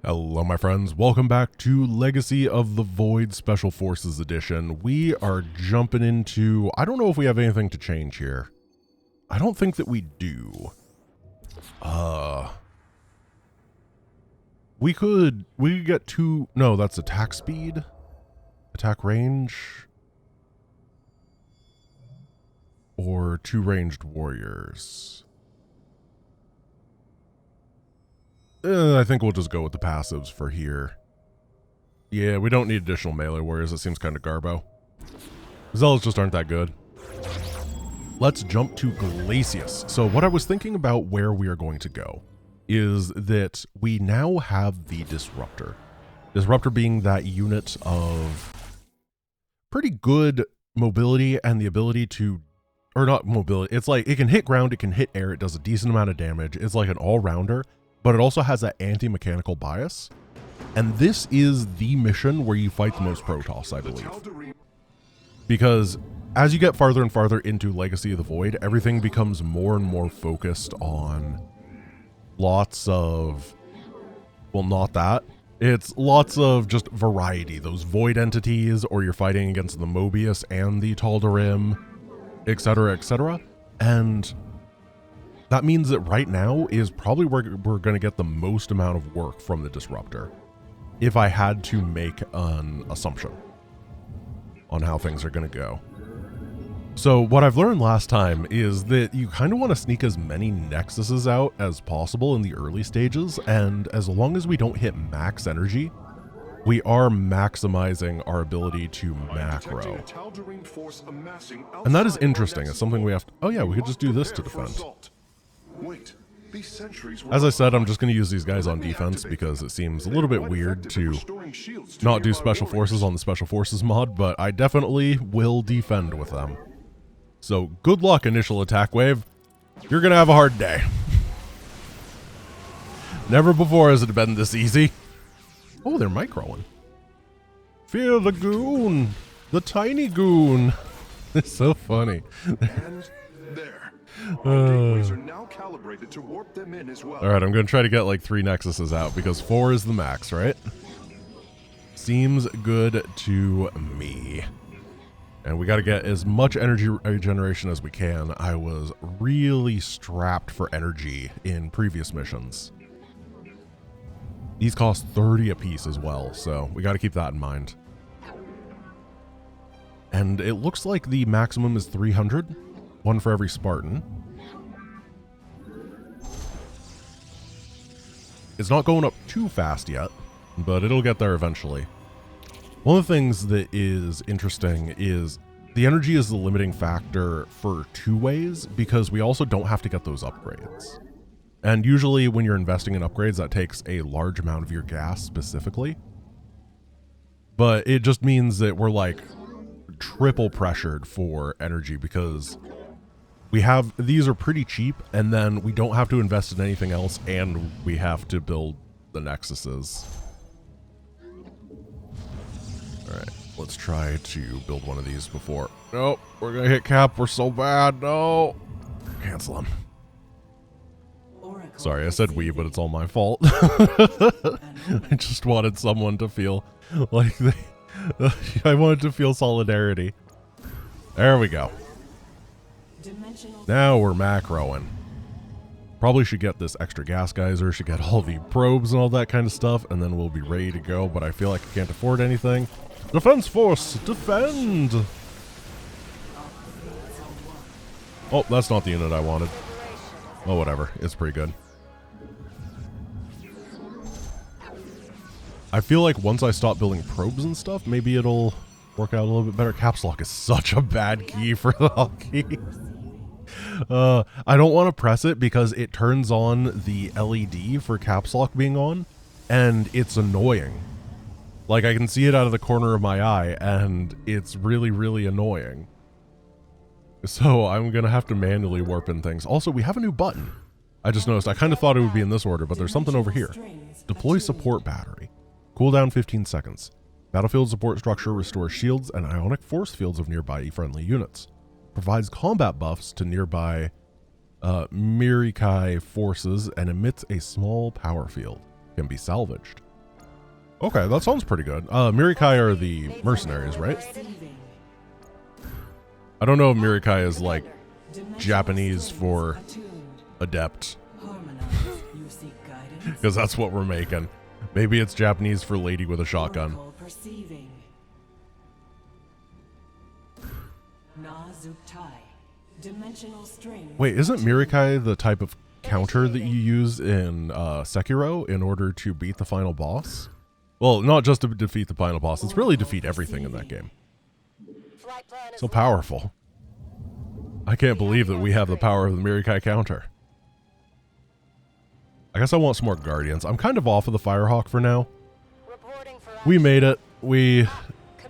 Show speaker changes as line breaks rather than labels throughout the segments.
Hello my friends, welcome back to Legacy of the Void Special Forces Edition. We are jumping into, I don't know if we have anything to change here. I don't think that we do. We could get two, no, that's attack speed, attack range, or two ranged warriors. I think we'll just go with the passives for here. Yeah, we don't need additional melee warriors. It seems kind of garbo. Zealots just aren't that good. Let's jump to Glacius. So what I was thinking about where we are going to go is that we now have the Disruptor. Disruptor being that unit of pretty good mobility and the ability to, or not mobility, it's like it can hit ground, it can hit air, it does a decent amount of damage. It's like an all-rounder. But it also has that anti-mechanical bias. And this is the mission where you fight the most Protoss, I believe. Because as you get farther and farther into Legacy of the Void, everything becomes more and more focused on lots of, well, not that. It's lots of just variety. Those Void entities, or you're fighting against the Mobius and the Tal'Darim, etc., etc. And that means that right now is probably where we're going to get the most amount of work from the Disruptor, if I had to make an assumption on how things are going to go. So what I've learned last time is that you kind of want to sneak as many Nexuses out as possible in the early stages, and as long as we don't hit max energy, we are maximizing our ability to macro. And that is interesting. It's something we have to, oh yeah, we could just do this to defend. As I said, I'm just going to use these guys on defense because it seems a little bit weird to not do special forces on the special forces mod, but I definitely will defend with them. So good luck, initial attack wave. You're going to have a hard day. Never before has it been this easy. Oh, they're microing. Fear the goon. The tiny goon. It's so funny.
And there. Gateways are now calibrated to warp them in as well.
All right, I'm going to try to get like 3 Nexuses out because 4 is the max, right? Seems good to me. And we got to get as much energy regeneration as we can. I was really strapped for energy in previous missions. These cost 30 apiece as well, so we got to keep that in mind. And it looks like the maximum is 300. One for every Spartan. It's not going up too fast yet, but it'll get there eventually. One of the things that is interesting is the energy is the limiting factor for 2 ways, because we also don't have to get those upgrades. And usually when you're investing in upgrades, that takes a large amount of your gas specifically. But it just means that we're like triple pressured for energy because we have, these are pretty cheap, and then we don't have to invest in anything else, and we have to build the Nexuses. Alright, let's try to build one of these before. No, we're gonna hit cap, we're so bad, no! Cancel them. Sorry, I said we, but it's all my fault. I just wanted someone to feel like they... I wanted to feel solidarity. There we go. Now we're macroing. Probably should get this extra gas geyser, should get all the probes and all that kind of stuff, and then we'll be ready to go, but I feel like I can't afford anything. Defense force, defend! Oh, that's not the unit I wanted. Oh, whatever. It's pretty good. I feel like once I stop building probes and stuff, maybe it'll work out a little bit better. Caps lock is such a bad key for the hotkey. I don't want to press it because it turns on the LED for caps lock being on, and it's annoying. Like, I can see it out of the corner of my eye, and it's really, really annoying. So I'm going to have to manually warp in things. Also, we have a new button. I just noticed. I kind of thought it would be in this order, but there's something over here. Deploy support battery. Cooldown 15 seconds. Battlefield support structure restores shields and ionic force fields of nearby friendly units. Provides combat buffs to nearby Mirikai forces and emits a small power field. Can be salvaged. Okay, that sounds pretty good. Mirikai are the mercenaries, right? I don't know if Mirikai is like Japanese for adept. Because that's what we're making. Maybe it's Japanese for lady with a shotgun. Wait, isn't Mirikai the type of counter that you use in Sekiro in order to beat the final boss? Well, not just to defeat the final boss, it's really defeat everything in that game. So powerful. I can't believe that we have the power of the Mirikai counter. I guess I want some more Guardians. I'm kind of off of the Firehawk for now. We made it. We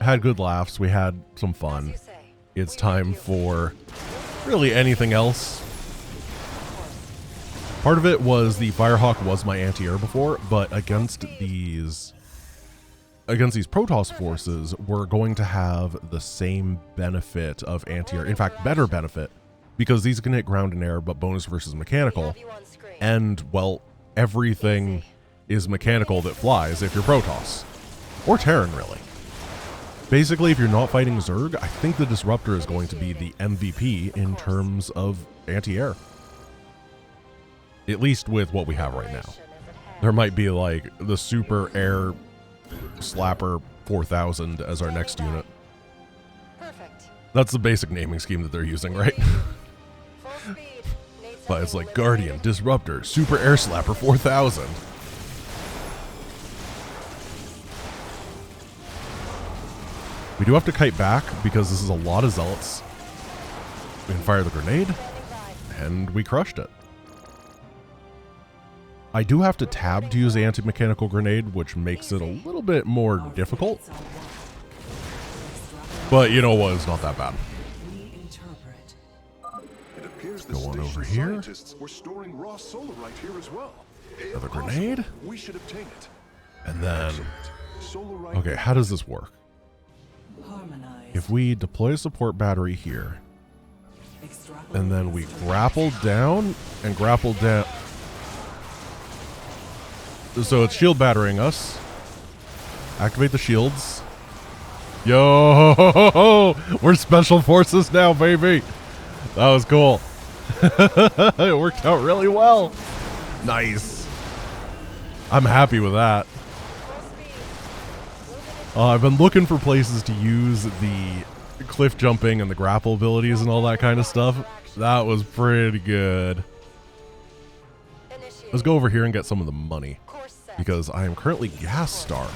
had good laughs. We had some fun. It's time for really anything else. Part of it was the Firehawk was my anti-air before, but against these Protoss forces, we're going to have the same benefit of anti-air. In fact, better benefit, because these can hit ground and air, but bonus versus mechanical. And, well, everything is mechanical that flies if you're Protoss. Or Terran, really. Basically, if you're not fighting Zerg, I think the Disruptor is going to be the MVP in terms of anti-air. At least with what we have right now. There might be, like, the Super Air Slapper 4000 as our next unit. That's the basic naming scheme that they're using, right? But it's like Guardian, Disruptor, Super Air Slapper 4000. We do have to kite back because this is a lot of zealots. We can fire the grenade, and we crushed it. I do have to tab to use the anti-mechanical grenade, which makes it a little bit more difficult. But you know what, it's not that bad. Let's go on over here. Another grenade. And then, okay, how does this work? If we deploy a support battery here, and then we grapple down and grapple down. So it's shield battering us. Activate the shields. Yo, we're special forces now, baby. That was cool. It worked out really well. Nice. I'm happy with that. I've been looking for places to use the cliff jumping and the grapple abilities and all that kind of stuff. That was pretty good. Let's go over here and get some of the money, because I am currently gas starved.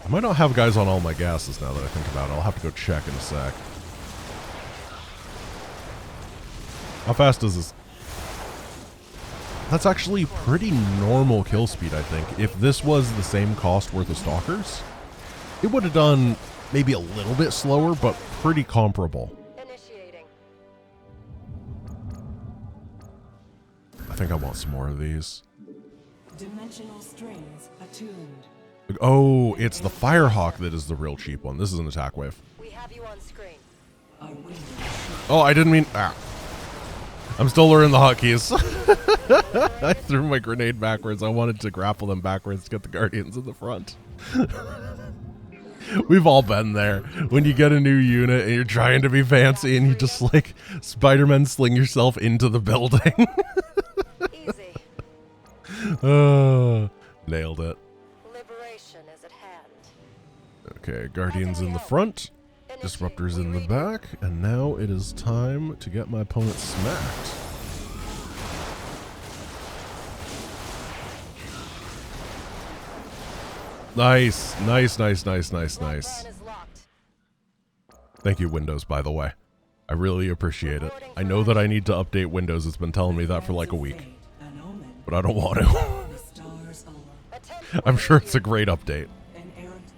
I might not have guys on all my gases now that I think about it. I'll have to go check in a sec. How fast does this? That's actually pretty normal kill speed, I think. If this was the same cost worth of Stalkers, it would have done maybe a little bit slower, but pretty comparable. I think I want some more of these. Dimensional strings attuned. Oh, it's the Firehawk that is the real cheap one. This is an attack wave. We have you on screen. Oh, I didn't mean. I'm still learning the hotkeys. I threw my grenade backwards. I wanted to grapple them backwards to get the Guardians in the front. We've all been there. When you get a new unit and you're trying to be fancy and you just like Spider-Man sling yourself into the building.
Easy.
Nailed it.
Liberation is at hand.
Okay, Guardians in the front, Disruptors in the back, and now it is time to get my opponent smacked. Nice, nice, nice, nice, nice, nice. Thank you, Windows, by the way. I really appreciate it. I know that I need to update Windows. It's been telling me that for like a week, but I don't want to. I'm sure it's a great update.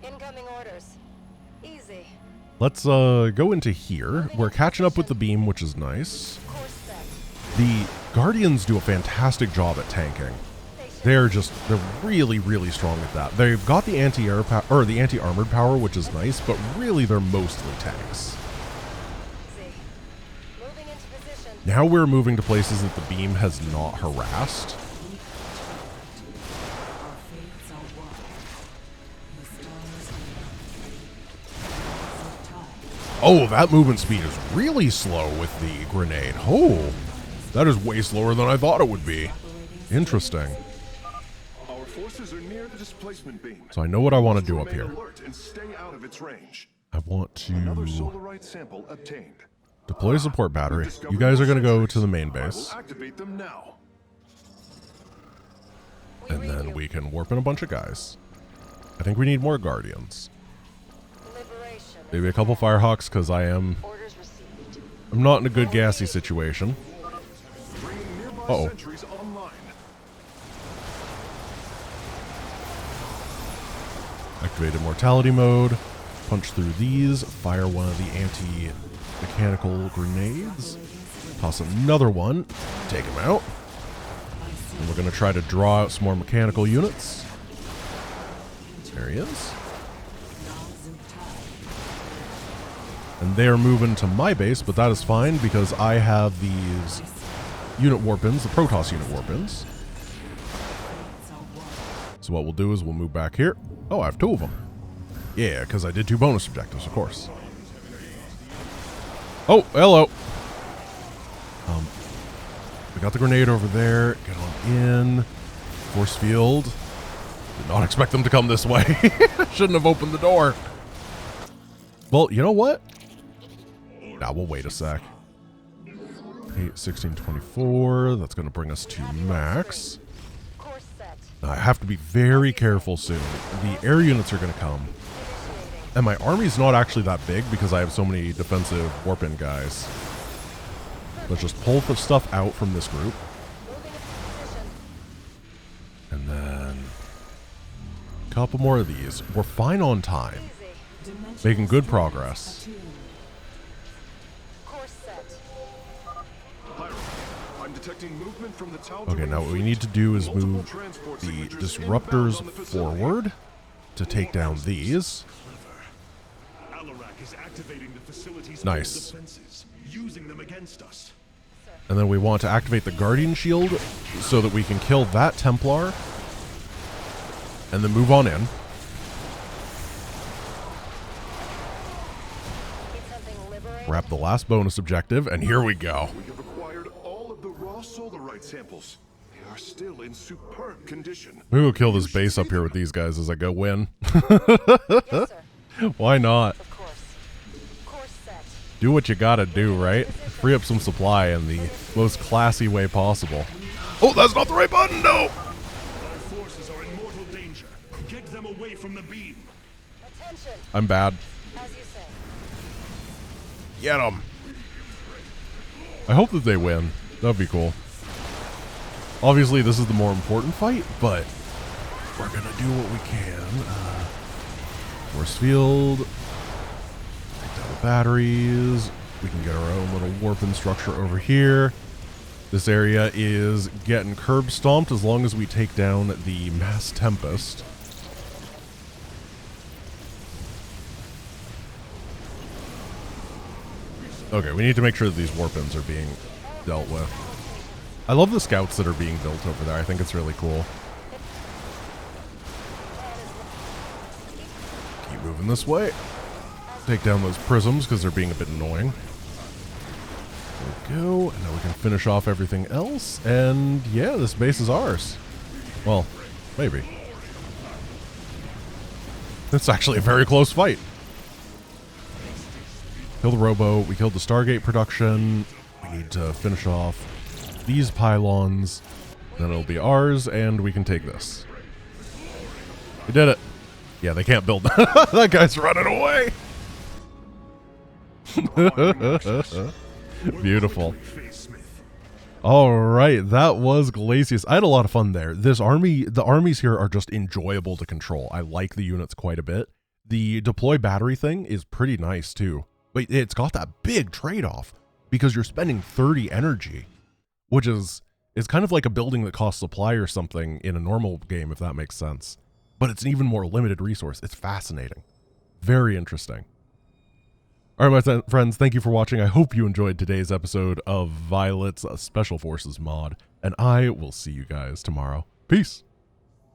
Incoming orders. Easy.
Let's go into here. We're catching up with the beam, which is nice. The Guardians do a fantastic job at tanking. They're really, really strong at that. They've got the anti-air or the anti-armored power, which is nice, but really they're mostly tanks. Now we're moving to places that the beam has not harassed. Oh, that movement speed is really slow with the grenade. Oh, that is way slower than I thought it would be. Interesting.
Our forces are near the displacement beam.
So I know what I want to do up
Remain
here.
alert and stay out of its range.
I want
Another
to
solarite sample obtained.
deploy support battery. You guys are going to go to the main base.
I will activate them now.
And then we can warp in a bunch of guys. I think we need more guardians.
Liberation.
Maybe a couple firehawks because I'm
Orders received.
not in a good gassy situation.
Bringing nearby
Uh-oh.
sentries online.
Activate immortality mode. Punch through these. Fire one of the anti-mechanical grenades. Toss another one. Take him out. And we're going to try to draw out some more mechanical units. There he is. And they are moving to my base, but that is fine because I have these unit warp-ins, the Protoss unit warp-ins. So what we'll do is we'll move back here. Oh, I have two of them. Yeah, because I did two bonus objectives, of course. Oh, hello. We got the grenade over there. Get on in. Force field. Did not expect them to come this way. Shouldn't have opened the door. Well, you know what? Now we'll wait a sec. 8, 16, 24. That's going to bring us to max.
Course set.
Now, I have to be very careful soon. The air units are going to come. And my army's not actually that big because I have so many defensive warp-in guys. Let's just pull the stuff out from this group.
Moving into position.
And then a couple more of these. We're fine on time.
Easy.
Making good progress.
Course set.
Hiram, I'm detecting movement from the Tau.
Okay, now what we need to do is move the disruptors forward to take down these.
Alarak is activating the facility's
Nice.
defenses, using them against us.
And then we want to activate the Guardian Shield so that we can kill that Templar. And then move on in.
Need something liberating?
Wrap the last bonus objective, and here we go.
We have acquired all of the raw solarite samples. They are still in superb condition.
Maybe we'll kill this base up here with these guys as I go win.
Yes, sir.
Why not?
Of course. Course set.
Do what you gotta do, right? Free up some supply in the most classy way possible. Oh, that's not the right button, no!
Our forces are in mortal danger. Get them away from the beam.
Attention.
I'm bad.
As you say.
Get them. I hope that they win. That'd be cool. Obviously, this is the more important fight, but we're gonna do what we can. Force field. Take down the batteries. We can get our own little warping structure over here. This area is getting curb stomped as long as we take down the Mass Tempest. Okay, we need to make sure that these warp-ins are being dealt with. I love the scouts that are being built over there. I think it's really cool. Keep moving this way. Take down those prisms because they're being a bit annoying. There we go. And now we can finish off everything else. And yeah, this base is ours. Well, maybe. It's actually a very close fight. Kill the robo. We killed the Stargate production. We need to finish off these pylons. Then it'll be ours, and we can take this. We did it. Yeah, they can't build. That guy's running away. Beautiful. All right, that was Glacius. I had a lot of fun there. This army, the armies here are just enjoyable to control. I like the units quite a bit. The deploy battery thing is pretty nice too. But it's got that big trade-off because you're spending 30 energy, which is kind of like a building that costs supply or something in a normal game, if that makes sense. But it's an even more limited resource. It's fascinating. Very interesting. All right, my friends, thank you for watching. I hope you enjoyed today's episode of Violet's Special Forces mod, and I will see you guys tomorrow. Peace.